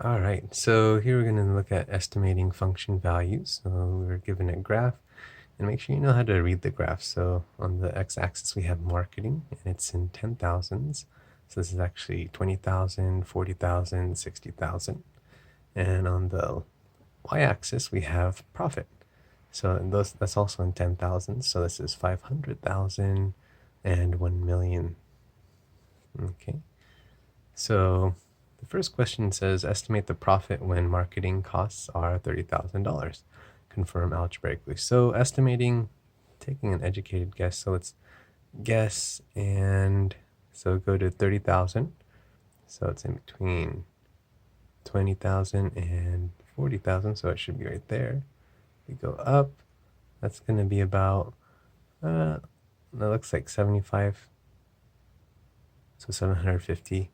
All right, so here we're going to look at estimating function values. So we're given a graph, and make sure you know how to read the graph. So on the x-axis we have marketing, and it's in 10,000s. So this is actually 20,000, 40,000, 60,000. And on the y-axis we have profit. So that's also in 10,000. So this is 500,000 and 1 million. Okay. So the first question says, estimate the profit when marketing costs are $30,000. Confirm algebraically. So estimating, taking an educated guess. So let's guess, and so go to 30,000. So it's in between 20,000 and 40,000. So it should be right there. We go up. That's going to be about, that looks like 75. So 750.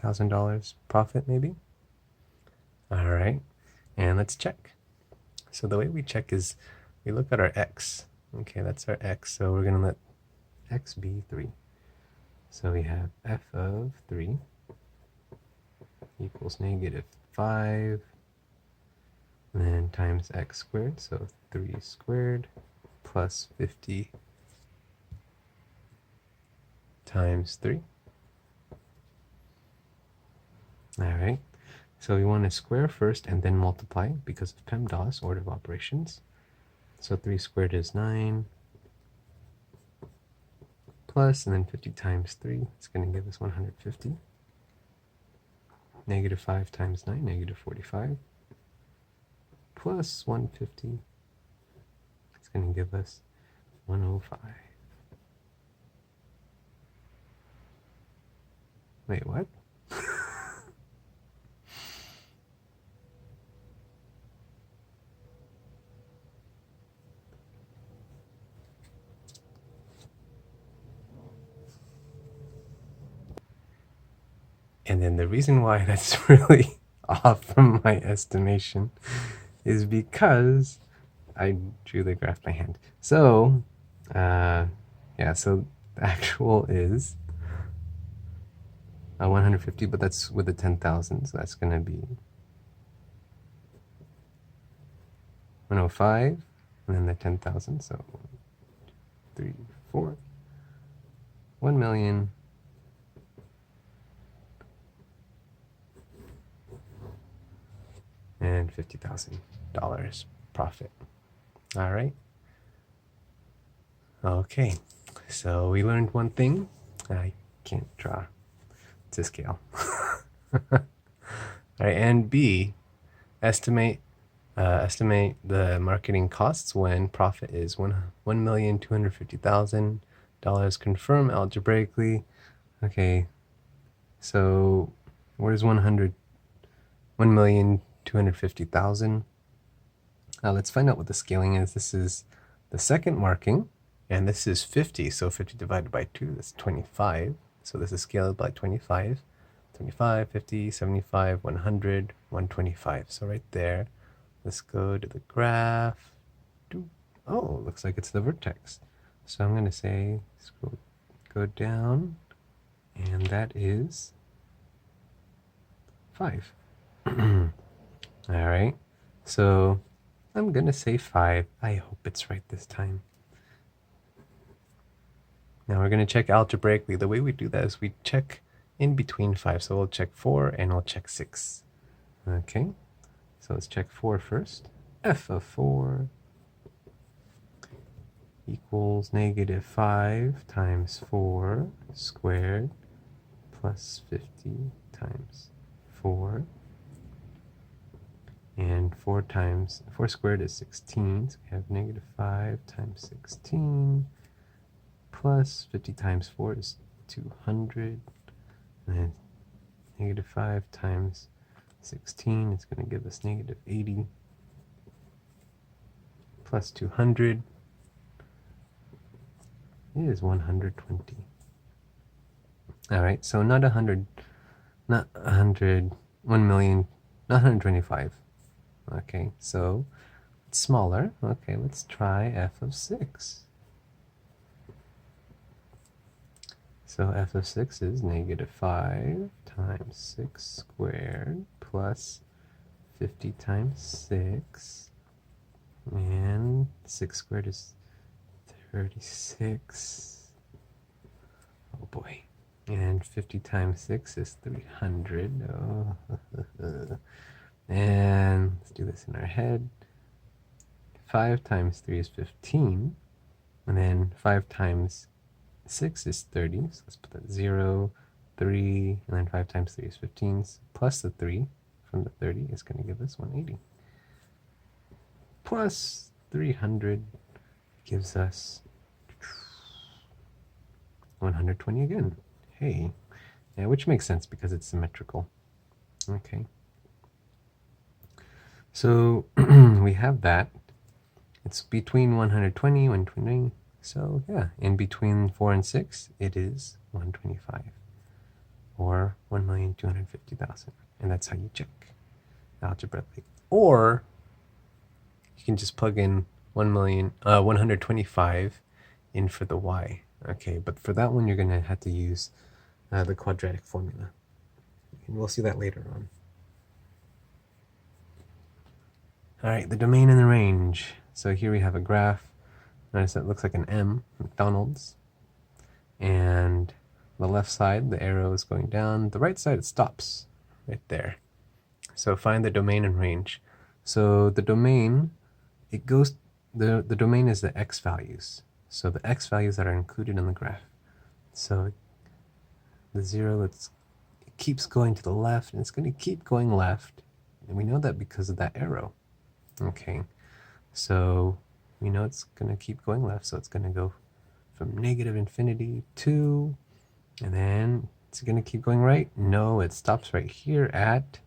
$1,000 profit maybe. All right, and let's check. So the way we check is we look at our x. Okay, that's our x, so we're gonna let x be 3. So we have f of 3 equals -5, and then times x squared, so 3 squared plus 50 times 3. All right, so we want to square first and then multiply because of PEMDAS, order of operations. So 3 squared is 9, plus, and then 50 times 3, it's going to give us 150. -5 times 9, -45, plus 150, it's going to give us 105. Wait, what? And then the reason why that's really off from my estimation is because I drew the graph by hand. So, yeah, so the actual is 150, but that's with the 10,000, so that's going to be 105, and then the 10,000, so 3, 4, 1 million, and $50,000 profit. All right. Okay, so we learned one thing. I can't draw to scale. All right, and B, estimate the marketing costs when profit is $1,250,000. Confirm algebraically. Okay, so where's 1,250,000? Let's find out what the scaling is. This is the second marking, and this is 50. So 50 divided by 2, that's 25. So this is scaled by 25. 25, 50, 75, 100, 125. So right there, let's go to the graph. Oh, looks like it's the vertex. So I'm going to say, go down, and that is 5. All right, so I'm going to say 5. I hope it's right this time. Now we're going to check algebraically. The way we do that is we check in between 5. So we'll check 4 and we'll check 6. Okay, so let's check 4 first. F of 4 equals -5 times 4 squared plus 50 times 4. And 4 squared is 16. So we have -5 times 16 plus 50 times 4 is 200. And then -5 times 16 is going to give us -80 plus 200 is 120. All right, so not 100, not 100, 1 million, not 125. Okay, so it's smaller. Okay, let's try f of 6. So f of 6 is negative 5 times 6 squared plus 50 times 6. And 6 squared is 36. Oh boy. And 50 times 6 is 300. Oh. And let's do this in our head. 5 times 3 is 15. And then 5 times 6 is 30. So let's put that 0, 3, and then 5 times 3 is 15. Plus the 3 from the 30 is going to give us 180. Plus 300 gives us 120 again. Hey, yeah, which makes sense because it's symmetrical. Okay. So we have that. It's between 120 and 120. So yeah, in between 4 and 6, it is 125 or 1,250,000. And that's how you check algebraically. Or you can just plug in 125 in for the y. Okay, but for that one, you're going to have to use the quadratic formula. And we'll see that later on. All right, the domain and the range. So here we have a graph. Notice it looks like an M, McDonald's. And the left side, the arrow is going down. The right side, it stops right there. So find the domain and range. So the domain, it goes, the domain is the x values. So the x values that are included in the graph. So the 0, it keeps going to the left, and it's going to keep going left. And we know that because of that arrow. Okay, so we know it's going to keep going left, so it's going to go from negative infinity to, and then it's going to keep going right. No, it stops right here at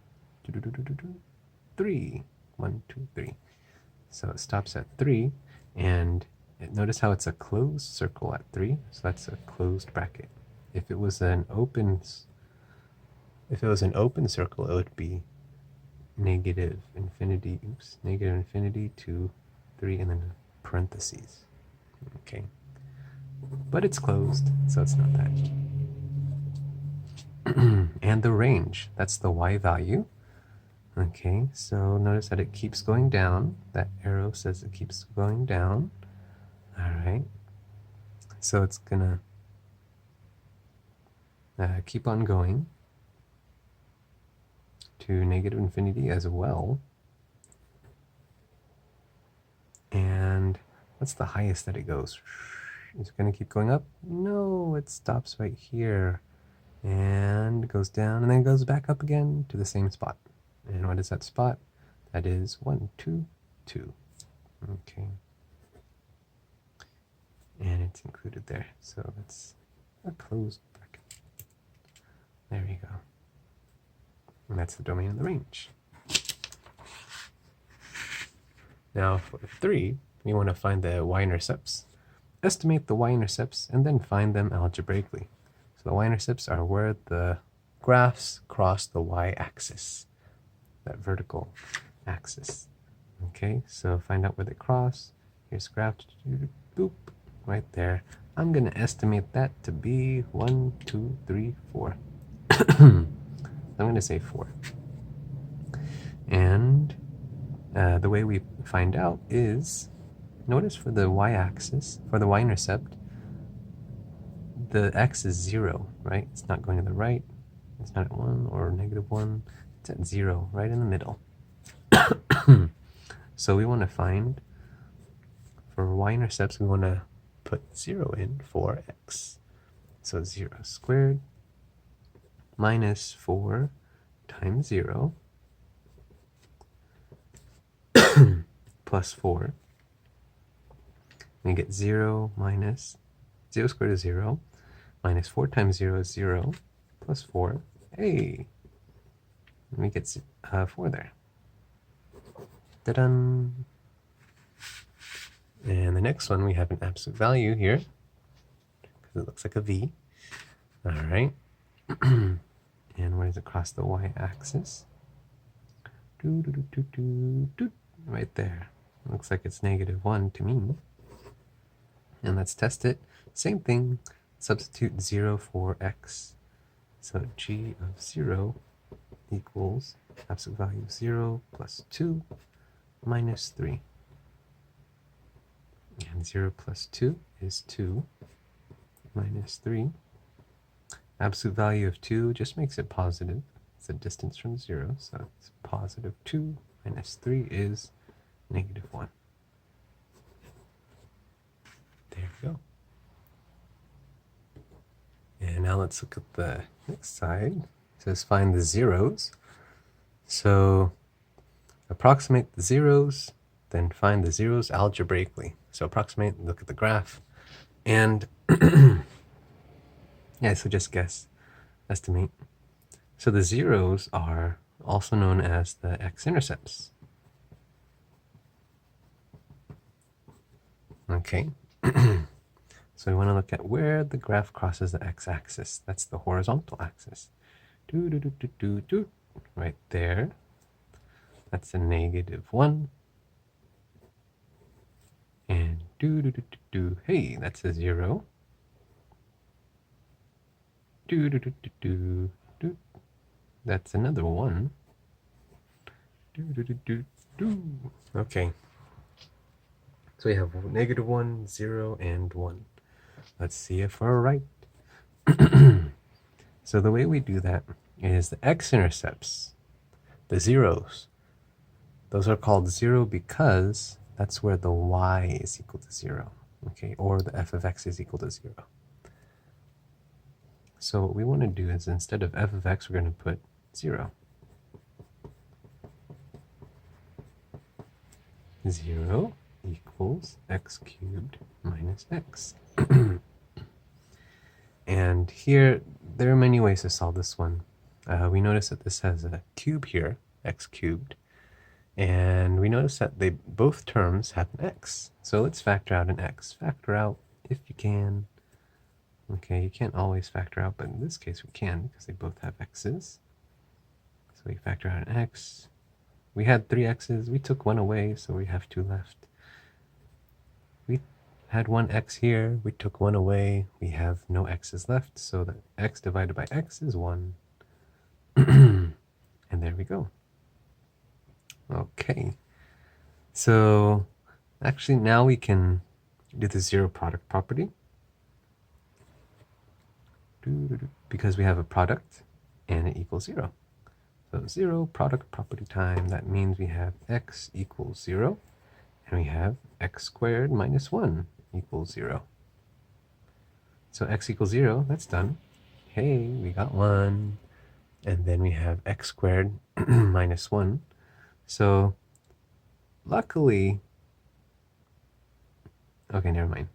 3. 1, 2, 3. So it stops at 3, and notice how it's a closed circle at 3. So that's a closed bracket. If it was an open circle, it would be negative infinity to 3 and then parentheses. Okay, but it's closed, so it's not that. And the range, that's the y value. Okay, so notice that it keeps going down. That arrow says it keeps going down. All right, so it's gonna keep on going to negative infinity as well. And what's the highest that it goes? Is it going to keep going up? No, it stops right here and goes down and then goes back up again to the same spot. And what is that spot? That is 1, 2, 2. Okay. And it's included there. So that's a closed bracket. There you go. And that's the domain and the range. Now for 3, we want to find the y-intercepts, estimate the y-intercepts, and then find them algebraically. So the y-intercepts are where the graphs cross the y-axis, that vertical axis. Okay, so find out where they cross. Here's graph, boop, right there. I'm going to estimate that to be 1, 2, 3, 4. I'm going to say 4. And the way we find out is, notice for the y-axis, for the y-intercept, the x is 0, right? It's not going to the right. It's not at 1 or negative 1. It's at 0, right in the middle. So we want to find, for y-intercepts, we want to put 0 in for x. So 0 squared minus 4 times 0 plus 4. We get 0 minus 0 squared is 0, minus 4 times 0 is 0, plus 4. Hey! And we get 4 there. Ta-dun! And the next one, we have an absolute value here, because it looks like a V. All right. And where does it cross the y-axis? Right there. Looks like it's -1 to me. And let's test it. Same thing. substitute 0 for x. So g of 0 equals absolute value of 0 plus 2 minus 3. And 0 plus 2 is 2 minus 3. Absolute value of 2 just makes it positive. It's a distance from 0, so it's positive 2 minus 3 is negative 1. There we go. And now let's look at the next side. It says find the zeros. So approximate the zeros, then find the zeros algebraically. So approximate, look at the graph, and yeah, so just guess, estimate. So the zeros are also known as the X-Intercepts. Okay. So we want to look at where the graph crosses the x-axis. That's the horizontal axis. Right there. That's a negative 1. And hey, that's a 0. That's another 1. Okay. So we have negative 1, 0, and 1. Let's see if we're right. So the way we do that is the x-intercepts, the zeros. Those are called 0 because that's where the y is equal to 0, okay, or the f of x is equal to 0. So what we want to do is instead of f of x, we're going to put 0. 0 equals x cubed minus x. And here, there are many ways to solve this one. We notice that this has a cube here, x cubed, and we notice that both terms have an x. So let's factor out an x. Factor out if you can. Okay, you can't always factor out, but in this case we can because they both have x's. So we factor out an x. We had 3 x's, we took 1 away, so we have 2 left. We had 1 x here, we took 1 away, we have no x's left, so that x divided by x is 1. And there we go. Okay, so actually now we can do the zero product property. Because we have a product and it equals 0. So 0 product property time, that means we have x equals 0, and we have x squared minus 1 equals 0. So x equals 0, that's done. Hey, we got 1. And then we have x squared minus 1. So luckily, okay, never mind.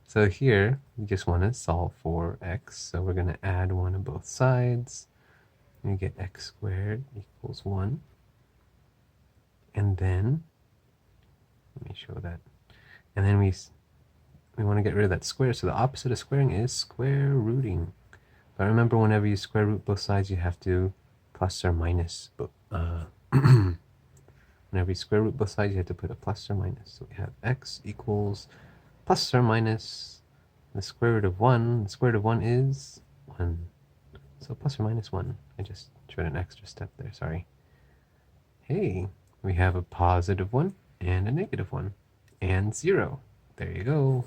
So here, we just want to solve for x. So we're going to add 1 on both sides. We get x squared equals 1. And then, let me show that. And then we want to get rid of that square. So the opposite of squaring is square rooting. But remember, whenever you square root both sides, you have to plus or minus. Whenever you square root both sides, you have to put a plus or minus. So we have x equals plus or minus the square root of 1. The square root of 1 is 1. So plus or minus 1. I just showed an extra step there, sorry. Hey, we have a positive 1 and a negative 1 and 0. There you go.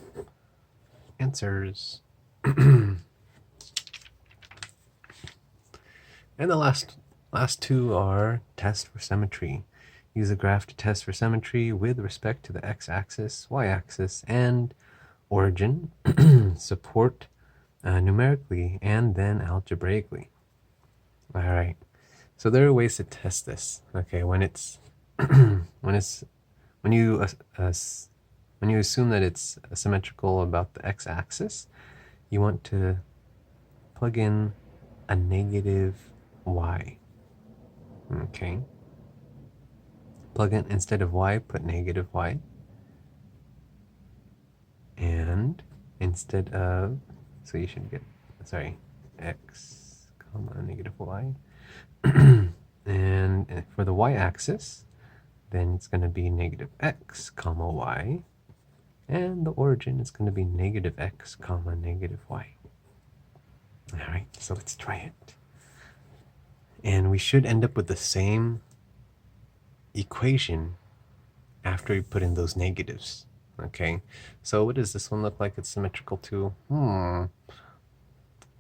Answers. And the last two are test for symmetry. Use a graph to test for symmetry with respect to the x-axis, y-axis, and origin. Support numerically and then algebraically. All right. So there are ways to test this. Okay, when you assume that it's symmetrical about the x-axis, you want to plug in a negative y. Okay. Plug in, instead of y, put negative y. And instead of, so you should get, sorry, x comma negative y. And for the y-axis, then it's going to be negative x comma y. And the origin is going to be negative x comma negative y. All right, so let's try it. And we should end up with the same equation after we put in those negatives. Okay, so what does this one look like? It's symmetrical too.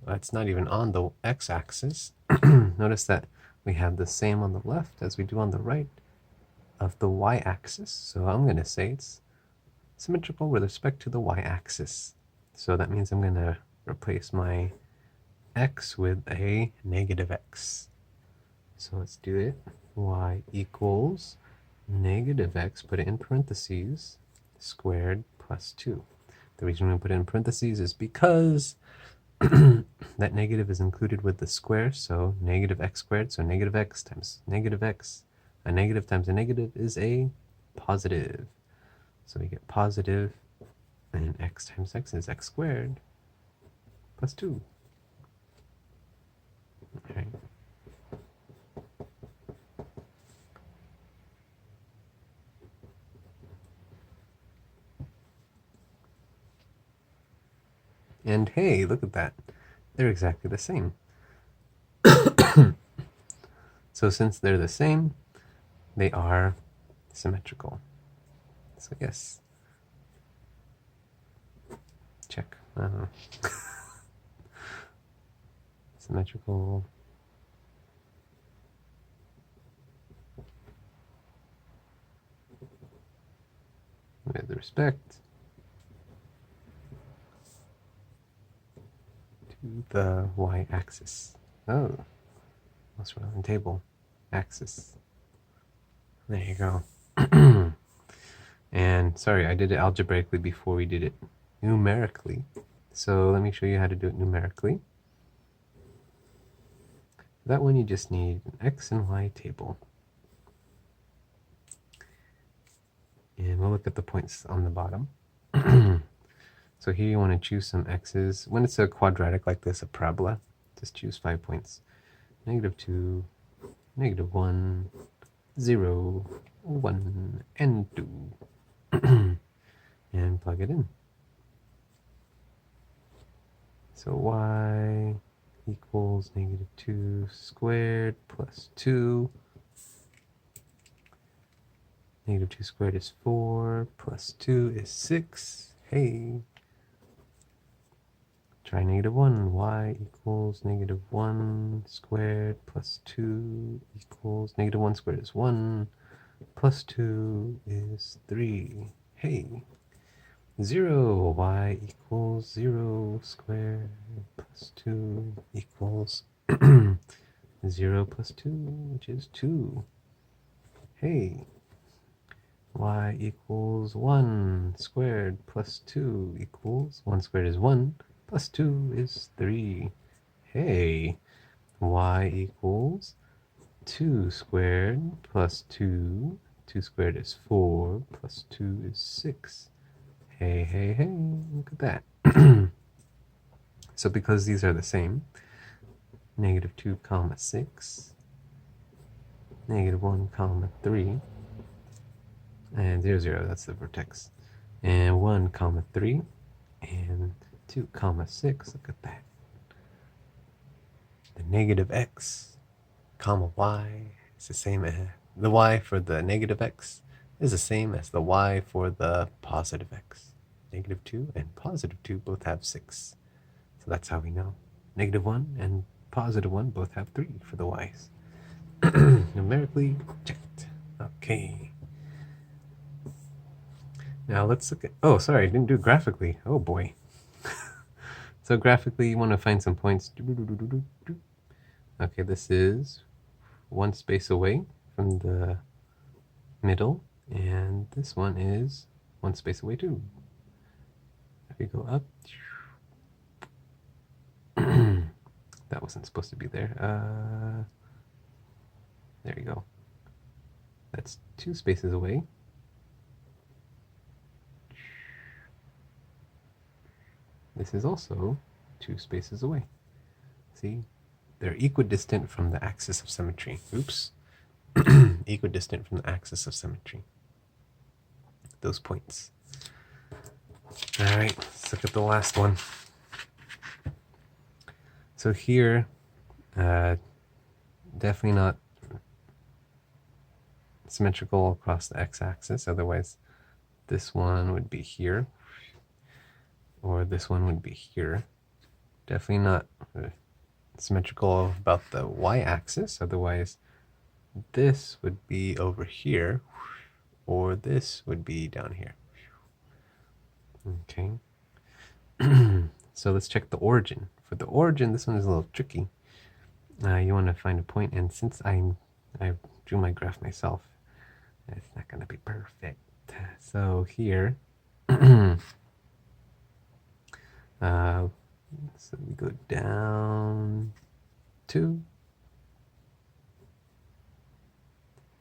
It's not even on the x-axis. Notice that we have the same on the left as we do on the right of the y-axis. So I'm going to say it's symmetrical with respect to the y-axis. So that means I'm going to replace my x with a negative x. So let's do it. Y equals negative x, put it in parentheses, squared plus 2. The reason we put it in parentheses is because that negative is included with the square, so negative x squared, so negative x times negative x. A negative times a negative is a positive. So we get positive, and x times x is x squared plus 2. Okay. And hey, look at that. They're exactly the same. So since they're the same, they are symmetrical. So yes. Check. Symmetrical. With respect to the y-axis. Oh, most relevant table. Axis. There you go. And sorry, I did it algebraically before we did it numerically. So let me show you how to do it numerically. For that one, you just need an x and y table. And we'll look at the points on the bottom. So here you want to choose some x's. When it's a quadratic like this, a parabola, just choose 5 points. -2, -1, 0, 1, and 2. And plug it in. So y equals -2 squared plus 2. -2 squared is 4, plus 2 is 6. Hey. Try -1. Y equals -1 squared plus 2 equals -1 squared is 1, plus 2 is 3. Hey. 0. Y equals 0 squared plus 2 equals 0 plus 2, which is 2. Hey. Y equals 1 squared plus 2 equals 1 squared is 1, plus 2 is 3. Hey. Y equals 2 squared plus 2. 2 squared is 4, plus 2 is 6. Hey, hey, hey, look at that. So because these are the same, -2 comma 6, -1 comma 3, and 0, 0, that's the vertex, and 1 comma 3, and 2 comma 6, look at that. The negative x comma y is the same as the y for the negative x is the same as the y for the positive x. -2 and +2 both have 6. So that's how we know. -1 and +1 both have 3 for the y's. Numerically checked. Okay. Now let's look at, oh, sorry, I didn't do graphically. Oh boy. So graphically, you want to find some points. Okay, this is 1 space away from the middle, and this one is 1 space away too. If we go up, that wasn't supposed to be there. There you go. That's 2 spaces away. This is also 2 spaces away. See? They're equidistant from the axis of symmetry. Oops. Equidistant from the axis of symmetry. Those points. All right, let's look at the last one. So here, definitely not symmetrical across the x-axis, otherwise this one would be here, or this one would be here. Definitely not symmetrical about the y-axis, otherwise this would be over here, or this would be down here. Okay. So let's check the origin. For the origin, this one is a little tricky. You want to find a point, and since I drew my graph myself, it's not going to be perfect. So here, so we go down 2,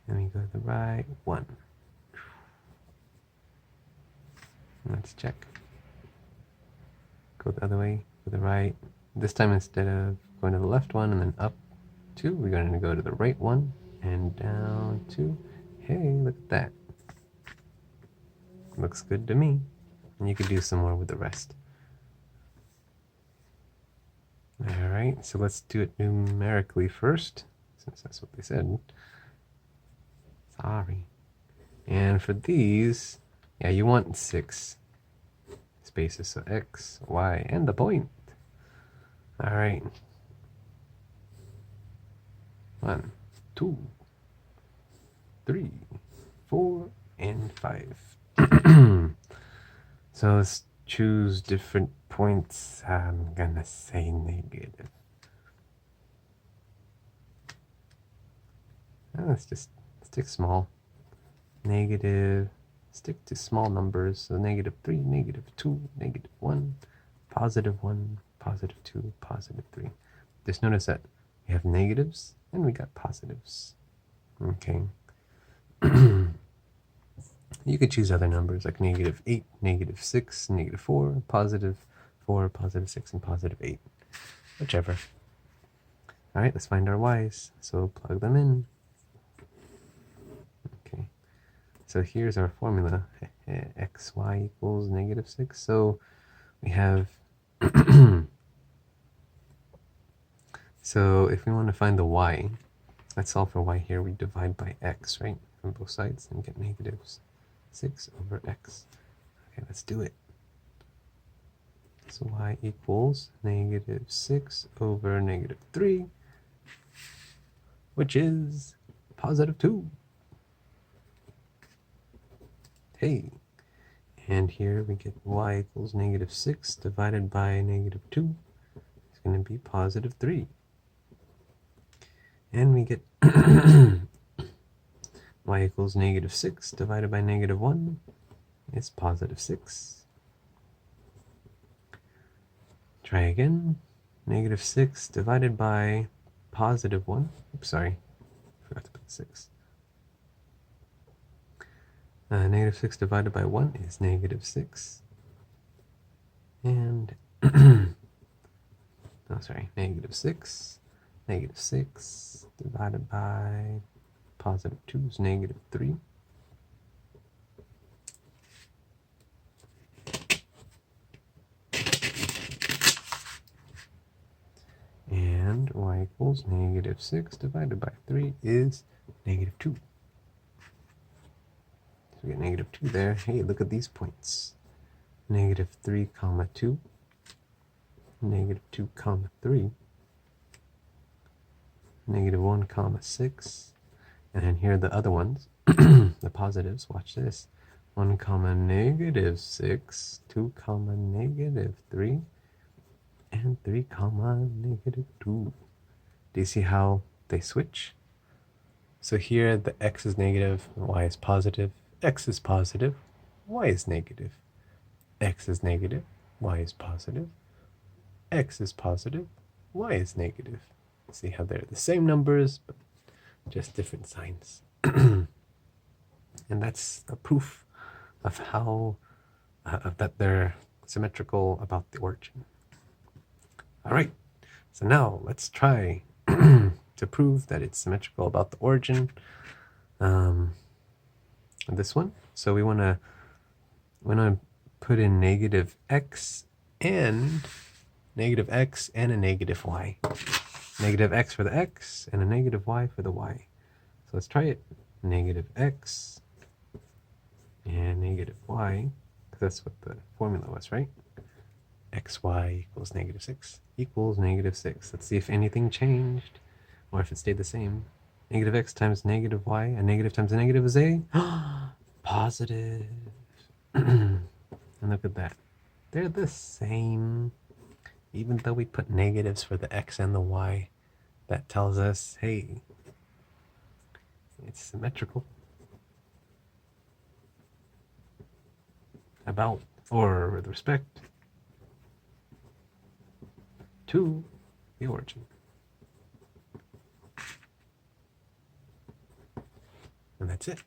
and we go to the right 1. Let's check. Go the other way, to the right. This time, instead of going to the left one and then up 2, we're going to go to the right 1 and down 2. Hey, look at that. Looks good to me. And you could do some more with the rest. All right, so let's do it numerically first, since that's what they said. Sorry. And for these, yeah, you want 6 spaces, so x, y, and the point. All right. 1, 2, 3, 4, and 5. So let's choose different points. I'm gonna say negative. Let's just stick small. Negative. Stick to small numbers. So -3, -2, -1, +1, +2, +3. Just notice that we have negatives and we got positives. Okay. You could choose other numbers like -8, -6, -4, +4, +6, and +8. Whichever. All right, let's find our y's. So plug them in. Okay. So here's our formula. xy equals -6. So we have... So if we want to find the y, let's solve for y here. We divide by x, right? On both sides and get -6 over x. Okay, let's do it. So y equals -6 over -3, which is +2. Hey, and here we get y equals -6 divided by -2. It's going to be +3. And we get y equals -6 divided by -1 is +6. Try again. -6 divided by +1. Oops, sorry. Forgot to put 6. -6 divided by 1 is -6. And, oh, sorry, -6. -6 divided by +2 is -3. And y equals -6 divided by 3 is -2. So we get -2 there. Hey, look at these points. -3, comma 2. -2, comma 3. -1, comma 6. And then here are the other ones, the positives. Watch this. 1, comma -6, 2, comma -3, and 3, comma -2. Do you see how they switch? So here the x is negative, y is positive, x is positive, y is negative. X is negative, y is positive, x is positive, y is negative. See how they're the same numbers, but just different signs. And that's a proof of how that they're symmetrical about the origin. All right, so now let's try to prove that it's symmetrical about the origin. This one. So we want to put in negative x and a negative y. Negative x for the x and a negative y for the y. So let's try it. Negative x and negative y, because that's what the formula was, right? xy equals negative 6 equals negative 6. Let's see if anything changed or if it stayed the same. Negative x times negative y, a negative times a negative is a positive. And look at that. They're the same. Even though we put negatives for the x and the y, that tells us, hey, it's symmetrical. About or with respect to the origin. And that's it.